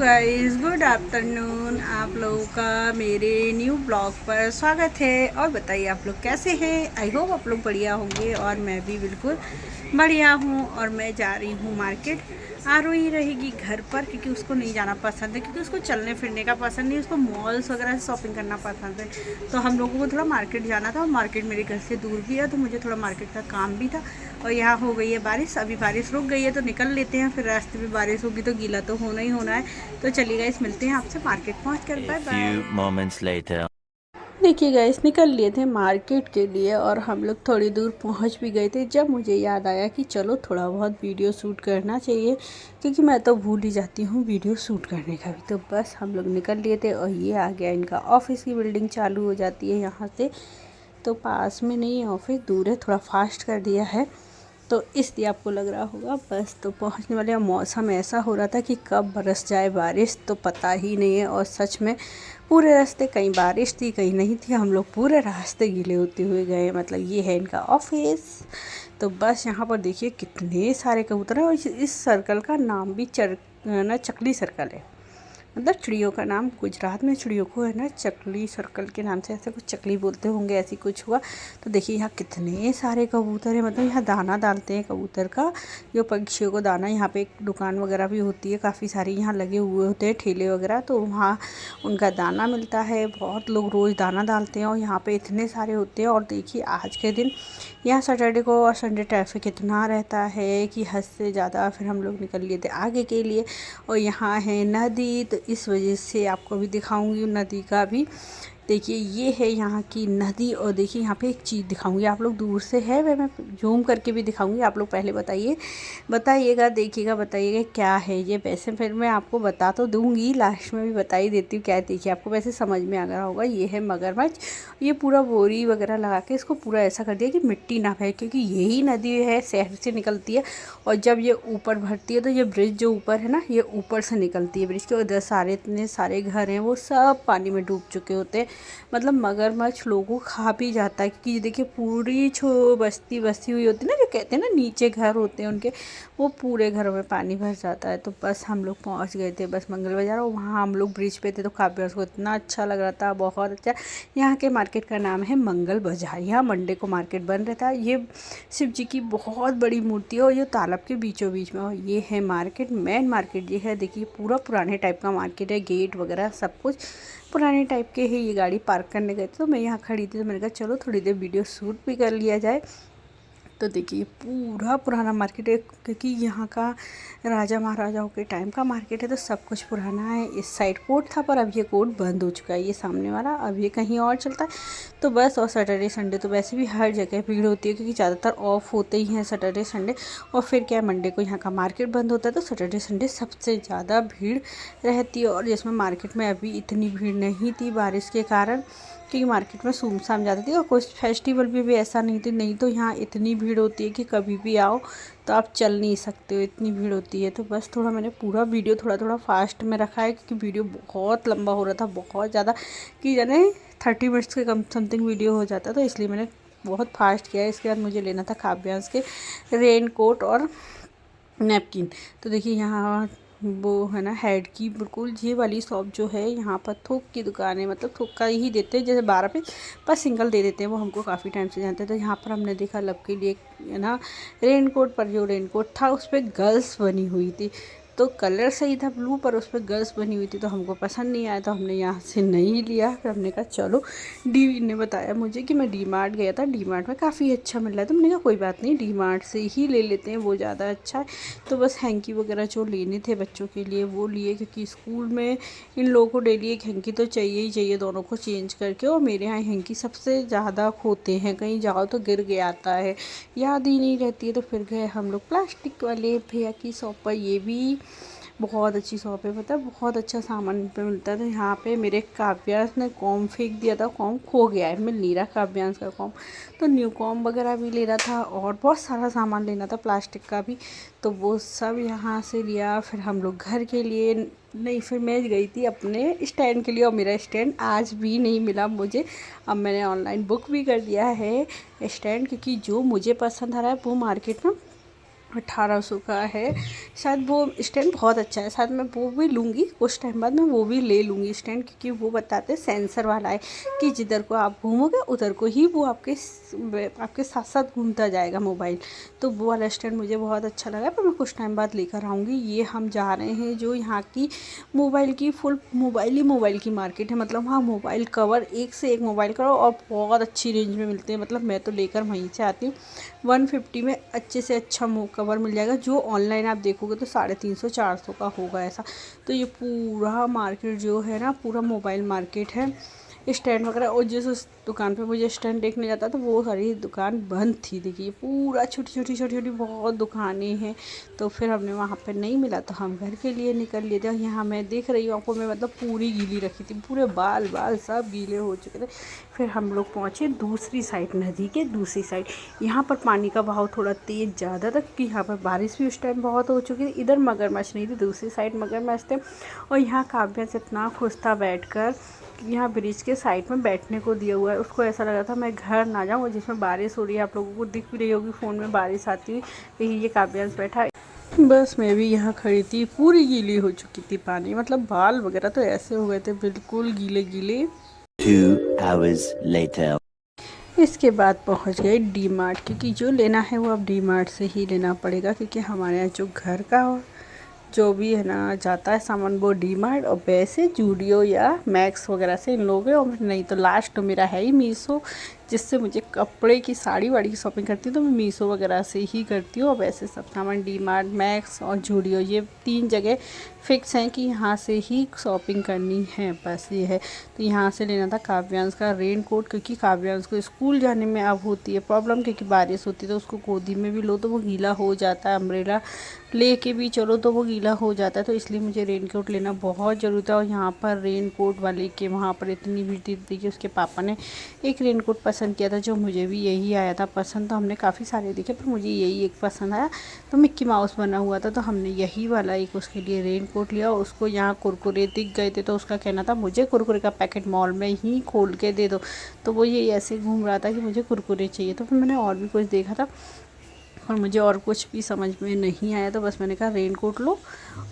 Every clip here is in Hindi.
Guys, good afternoon. आप लोगों का मेरे न्यू ब्लॉग पर स्वागत है। और बताइए आप लोग कैसे हैं। आई होप आप लोग बढ़िया होंगे और मैं भी बिल्कुल बढ़िया हूँ। और मैं जा रही हूँ मार्केट। आरोही रहेगी घर पर क्योंकि उसको नहीं जाना पसंद है, क्योंकि उसको चलने फिरने का पसंद नहीं, उसको मॉल्स वगैरह से शॉपिंग करना पसंद है। तो हम लोगों को थोड़ा मार्केट जाना था और मार्केट मेरे घर से दूर भी है, तो मुझे थोड़ा मार्केट का काम भी था। और यहाँ हो गई है बारिश, अभी बारिश रुक गई है तो निकल लेते हैं, फिर रास्ते में बारिश होगी तो गीला तो होना ही होना है। तो चलिए गाइस, मिलते हैं आपसे मार्केट पहुँच कर। A बाय few बाय। moments later. देखिए गाइस, निकल लिए थे मार्केट के लिए और हम लोग थोड़ी दूर पहुंच भी गए थे, जब मुझे याद आया कि चलो थोड़ा बहुत वीडियो शूट करना चाहिए, क्योंकि मैं तो भूल ही जाती हूँ वीडियो शूट करने का भी। तो बस हम लोग निकल लिए थे और ये आ गया इनका ऑफिस की बिल्डिंग चालू हो जाती है यहाँ से। तो पास में नहीं है ऑफिस, दूर है, थोड़ा फास्ट कर दिया है तो इसलिए आपको लग रहा होगा। बस तो पहुंचने वाले, मौसम ऐसा हो रहा था कि कब बरस जाए बारिश तो पता ही नहीं है। और सच में पूरे रास्ते कहीं बारिश थी कहीं नहीं थी, हम लोग पूरे रास्ते गीले होते हुए गए। मतलब ये है इनका ऑफिस। तो बस यहाँ पर देखिए कितने सारे कबूतर हैं। और इस सर्कल का नाम भी चकली सर्कल है। मतलब चिड़ियों का नाम, गुजरात में चिड़ियों को है ना चकली सर्कल के नाम से, ऐसे कुछ चकली बोलते होंगे, ऐसी कुछ हुआ। तो देखिए यहाँ कितने सारे कबूतर हैं। मतलब यहाँ दाना डालते हैं कबूतर का, जो पक्षियों को दाना। यहाँ पे एक दुकान वगैरह भी होती है, काफ़ी सारी यहाँ लगे हुए होते हैं ठेले वगैरह, तो वहाँ उनका दाना मिलता है। बहुत लोग रोज़ दाना डालते हैं और यहाँ पे इतने सारे होते हैं। और देखिए आज के दिन यहाँ सैटरडे को और संडे ट्रैफिक इतना रहता है कि हद से ज़्यादा। फिर हम लोग निकल लिए थे आगे के लिए। और यहाँ है नदी, तो इस वजह से आपको भी दिखाऊंगी नदी का भी। देखिए ये है यहाँ की नदी। और देखिए यहाँ पे एक चीज़ दिखाऊंगी, आप लोग दूर से है वह मैं जूम करके भी दिखाऊंगी। आप लोग पहले बताइएगा, देखिएगा, बताइएगा क्या है ये। वैसे फिर मैं आपको बता तो दूंगी, लास्ट में भी बता ही देती हूँ क्या है। देखिए आपको वैसे समझ में आ गया होगा, ये है मगरमच्छ। ये पूरा बोरी वगैरह लगा के इसको पूरा ऐसा कर दिया कि मिट्टी ना फैले, क्योंकि यही नदी है शहर से निकलती है। और जब ये ऊपर भरती है तो ये ब्रिज जो ऊपर है ना, ये ऊपर से निकलती है ब्रिज के। उधर सारे इतने सारे घर हैं वो सब पानी में डूब चुके होते हैं। मतलब मगरमच्छ लोगों को खा भी जाता है, क्योंकि ये देखिए पूरी छो बस्ती बसी हुई होती है ना, जो कहते हैं ना नीचे घर होते हैं उनके, वो पूरे घरों में पानी भर जाता है। तो बस हम लोग पहुंच गए थे बस मंगल बाज़ार, और वहाँ हम लोग ब्रिज पे थे तो काफ़ी उसको इतना अच्छा लग रहा था, बहुत अच्छा। यहाँ के मार्केट का नाम है मंगल बाज़ार। यहाँ मंडे को मार्केट बंद रहता है। ये शिव जी की बहुत बड़ी मूर्ति है और ये तालाब के बीचों बीच में। और ये है मार्केट, मेन मार्केट ये है। देखिए पूरा पुराने टाइप का मार्केट है, गेट वगैरह सब कुछ पुराने टाइप के है। ये गाड़ी पार्क करने गए थे तो मैं यहाँ खड़ी थी, तो मैंने कहा चलो थोड़ी देर वीडियो शूट भी कर लिया जाए। तो देखिए पूरा पुराना मार्केट है, क्योंकि यहाँ का राजा महाराजाओं के टाइम का मार्केट है, तो सब कुछ पुराना है। इस साइड कोर्ट था पर अब ये कोर्ट बंद हो चुका है, ये सामने वाला, अब ये कहीं और चलता है। तो बस, और सैटरडे संडे तो वैसे भी हर जगह भीड़ होती है, क्योंकि ज़्यादातर ऑफ होते ही हैं सैटरडे संडे। और फिर क्या है, मंडे को यहाँ का मार्केट बंद होता है, तो सैटरडे संडे सबसे ज़्यादा भीड़ रहती है। और जिसमें मार्केट में अभी इतनी भीड़ नहीं थी बारिश के कारण, क्योंकि मार्केट में सुमसाम ज़्यादा थी। और कुछ फेस्टिवल भी ऐसा नहीं थी, नहीं तो यहाँ इतनी भीड़ होती है कि कभी भी आओ तो आप चल नहीं सकते हो, इतनी भीड़ होती है। तो बस थोड़ा मैंने पूरा वीडियो थोड़ा थोड़ा फास्ट में रखा है, क्योंकि वीडियो बहुत लंबा हो रहा था, बहुत ज़्यादा, कि जाने 30 मिनट्स के कम समथिंग वीडियो हो जाता, तो इसलिए मैंने बहुत फास्ट किया है। इसके बाद मुझे लेना था काव्यांश के रेन कोट और नैपकिन। तो देखिए यहाँ वो है ना हेड की बिल्कुल ये वाली शॉप जो है, यहाँ पर थोक की दुकान है। मतलब थोक का ही देते हैं, जैसे 12 पे पर सिंगल दे देते हैं, वो हमको काफ़ी टाइम से जानते हैं। तो यहाँ पर हमने देखा लब के लिए है ना रेन कोट, पर जो रेन कोट था उस पर गर्ल्स बनी हुई थी। तो कलर सही था ब्लू, पर उस पर गर्ल्स बनी हुई थी, तो हमको पसंद नहीं आया, तो हमने यहाँ से नहीं लिया। फिर हमने कहा चलो, डी ने बताया मुझे कि मैं डी मार्ट गया था, डी मार्ट में काफ़ी अच्छा मिल रहा है, तो मैंने कहा कोई बात नहीं, डी मार्ट से ही ले लेते हैं, वो ज़्यादा अच्छा है। तो बस हैंकी वगैरह जो लेने थे बच्चों के लिए वो लिए, क्योंकि स्कूल में इन लोगों को डेली एक हैंकी तो चाहिए ही चाहिए, दोनों को चेंज करके। और मेरे यहाँ हैंकी सबसे ज़्यादा खोते हैं, कहीं जाओ तो गिर गया आता है, याद ही नहीं रहती है। तो फिर गए हम लोग प्लास्टिक वाले भैया की शॉप पर। ये भी बहुत अच्छी शॉप है, पता है, बहुत अच्छा सामान पे मिलता है। तो यहाँ पे मेरे काव्यांश ने कॉम फेंक दिया था, कॉम खो गया है, मिल नहीं रहा काव्यांश का कॉम। तो न्यू कॉम वगैरह भी लेना था और बहुत सारा सामान लेना था प्लास्टिक का भी, तो वो सब यहाँ से लिया। फिर हम लोग घर के लिए नहीं, फिर मैं गई थी अपने स्टैंड के लिए, और मेरा स्टैंड आज भी नहीं मिला मुझे। अब मैंने ऑनलाइन बुक भी कर दिया है स्टैंड, क्योंकि जो मुझे पसंद आ रहा है वो मार्केट में 1800 का है शायद। वो स्टैंड बहुत अच्छा है, शायद मैं वो भी लूँगी कुछ टाइम बाद, मैं वो भी ले लूँगी स्टैंड, क्योंकि वो बताते हैं सेंसर वाला है कि जिधर को आप घूमोगे उधर को ही वो आपके साथ साथ घूमता जाएगा मोबाइल। तो वो वाला स्टैंड मुझे बहुत अच्छा लगा, पर मैं कुछ टाइम बाद लेकर आऊँगी। ये हम जा रहे हैं जो यहाँ की मोबाइल की फुल मोबाइल की मार्केट है, मतलब वहाँ मोबाइल कवर एक से एक मोबाइल कवर और बहुत अच्छी रेंज में मिलते हैं। मतलब मैं तो लेकर वहीं से आती हूँ। 150 में अच्छे से अच्छा कवर मिल जाएगा, जो ऑनलाइन आप देखोगे तो 350 400 का होगा ऐसा। तो ये पूरा मार्केट जो है ना, पूरा मोबाइल मार्केट है। स्टैंड वगैरह, और जिस उस दुकान पे मुझे स्टैंड देखने जाता तो वो सारी दुकान बंद थी। देखिए पूरा छोटी छोटी बहुत दुकानें हैं। तो फिर हमने वहाँ पे नहीं मिला तो हम घर के लिए निकल लिए थे। यहाँ मैं देख रही हूँ आपको, मैं मतलब पूरी गीली रखी थी, पूरे बाल सब गीले हो चुके थे। फिर हम लोग पहुँचे दूसरी साइड, नदी के दूसरी साइड। यहाँ पर पानी का बहाव थोड़ा तेज़ ज़्यादा था, क्योंकि यहाँ पर बारिश भी उस टाइम बहुत हो चुकी थी। इधर मगरमच्छ नहीं थी, दूसरी साइड मगरमच्छ थे। और यहाँ काव्या से इतना खुश था बैठकर, यहाँ ब्रिज के साइड में बैठने को दिया हुआ है। उसको ऐसा लगा था मैं घर ना जाऊँ, जिसमें बारिश हो रही है, आप लोगों को दिख भी रही होगी फ़ोन में बारिश आती हुई। लेकिन ये काव्यांश बैठा है। बस मैं भी यहाँ खड़ी थी, पूरी गीली हो चुकी थी पानी, मतलब बाल वगैरह तो ऐसे हो गए थे बिल्कुल गीले गीले। 2 hours later. इसके बाद पहुँच गए डी मार्ट, क्योंकि जो लेना है वो अब डी मार्ट से ही लेना पड़ेगा, क्योंकि हमारे यहाँ जो घर का जो भी है ना जाता है सामान वो डी मार्ट, और वैसे जूडियो या मैक्स वगैरह से इन लोग, और नहीं तो लास्ट तो मेरा है ही मीशो, जिससे मुझे कपड़े की साड़ी वाड़ी की शॉपिंग करती हूँ तो मैं मीशो वगैरह से ही करती हूँ। और वैसे सब सामान डी मार्ट, मैक्स और जूडियो, ये 3 जगह फ़िक्स हैं कि यहाँ से ही शॉपिंग करनी है, बस ये है। तो यहाँ से लेना था काव्यांश का रेन कोट, क्योंकि काव्यांश को स्कूल जाने में अब होती है प्रॉब्लम, क्योंकि बारिश होती है तो उसको गोदी में भी लो तो वो गीला हो जाता है, अम्ब्रेला लेके भी चलो तो वो गीला हो जाता है। तो इसलिए मुझे रेन कोट लेना बहुत ज़रूरी था। और यहाँ पर रेन कोट वाले के वहाँ पर इतनी भीड़ थी कि उसके पापा ने एक रेन कोट पसंद किया था, जो मुझे भी यही आया था पसंद। तो हमने काफ़ी सारे देखे पर मुझे यही एक पसंद आया, तो मिक्की माउस बना हुआ था तो हमने यही वाला एक उसके लिए रेन कोट लिया। उसको यहाँ कुरकुरे दिख गए थे तो उसका कहना था मुझे कुरकुरे का पैकेट मॉल में ही खोल के दे दो। तो वो ये ऐसे घूम रहा था कि मुझे कुरकुरे चाहिए, तो फिर मैंने और भी कुछ देखा था और मुझे और कुछ भी समझ में नहीं आया, तो बस मैंने कहा रेन कोट लो।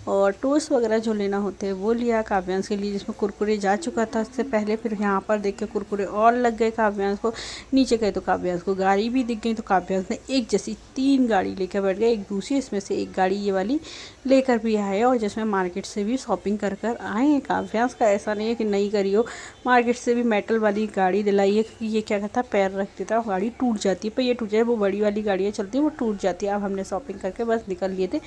और टोस्ट वगैरह जो लेना होते हैं वो लिया काव्यांश के लिए, जिसमें कुरकुरे जा चुका था उससे पहले। फिर यहाँ पर देख के कुरकुरे और लग गए काव्यांश को। नीचे गए तो काव्यांश को गाड़ी भी दिख गई, तो काव्यांश ने एक जैसी 3 गाड़ी लेकर बैठ गए, एक दूसरी, इसमें से एक गाड़ी ये वाली लेकर भी आए, और जिसमें मार्केट से भी शॉपिंग कर आए हैं। काव्यांश का ऐसा नहीं है कि नहीं करी हो, मार्केट से भी मेटल वाली गाड़ी दिलाई है, क्योंकि ये क्या कहता है पैर रख देता है गाड़ी टूट जाती है, पर ये टूट जाए, वो बड़ी वाली गाड़ियाँ चलती है वो टूट जाती है। अब हमने शॉपिंग करके बस निकल लिए थे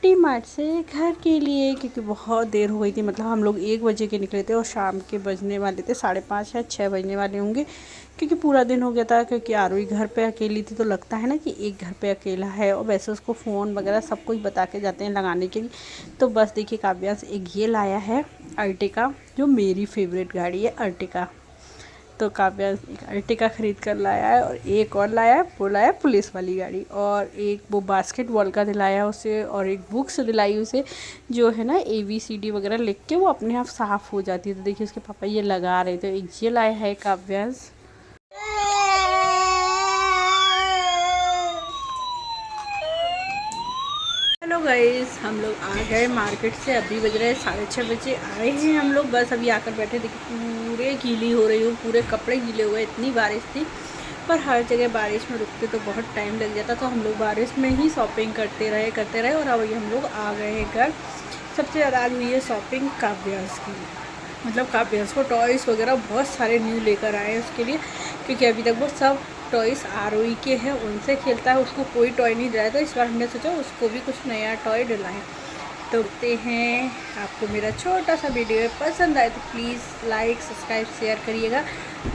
डी मार्ट से घर के लिए, क्योंकि बहुत देर हो गई थी। मतलब हम लोग 1 बजे के निकले थे और शाम के बजने वाले थे 5:30 या 6 बजने वाले होंगे, क्योंकि पूरा दिन हो गया था। क्योंकि आरोही घर पे अकेली थी तो लगता है ना कि एक घर पे अकेला है, और वैसे उसको फ़ोन वगैरह सब कुछ बता के जाते हैं लगाने के लिए। तो बस देखिए काव्यांश एक ये लाया है अर्टिका, जो मेरी फेवरेट गाड़ी है अर्टिका। तो काव्यांश एक अर्टिका ख़रीद कर लाया है, और एक और लाया है, वो लाया पुलिस वाली गाड़ी, और एक वो बास्केटबॉल का दिलाया उसे, और एक बुक्स दिलाई उसे जो है ना ABCD वगैरह लिख के वो अपने आप साफ़ हो जाती है। तो देखिए उसके पापा ये लगा रहे थे। एक ये लाया है काव्यांश। हेलो गाइस, हम लोग आ गए मार्केट से, अभी बज रहे हैं 6:30 बजे आए हैं हम लोग। बस अभी आकर बैठे, देखिए पूरे गीली हो रही हूँ, पूरे कपड़े गीले हुए, इतनी बारिश थी। पर हर जगह बारिश में रुकते तो बहुत टाइम लग जाता, तो हम लोग बारिश में ही शॉपिंग करते रहे। और अभी हम लोग आ गए हैं घर। सबसे ज़्यादा आज हुई है शॉपिंग काव्यांश की, मतलब काव्यांश को टॉयज़ वगैरह बहुत सारे न्यू लेकर आए हैं उसके लिए, क्योंकि अभी तक वो सब टॉयज़ आरोही के हैं, उनसे खेलता है, उसको कोई टॉय नहीं दिलाया। तो इस बार हमने सोचा उसको भी कुछ नया टॉय दिलाएं। तो देखते हैं, आपको मेरा छोटा सा वीडियो पसंद आए तो प्लीज़ लाइक सब्सक्राइब शेयर करिएगा।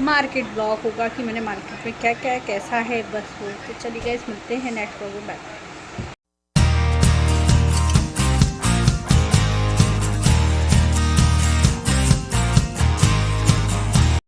मार्केट ब्लॉग होगा कि मैंने मार्केट में क्या क्या कैसा है, बस वो। तो चलिए गाइस, मिलते हैं नेक्स्ट ब्लॉग में, बाय।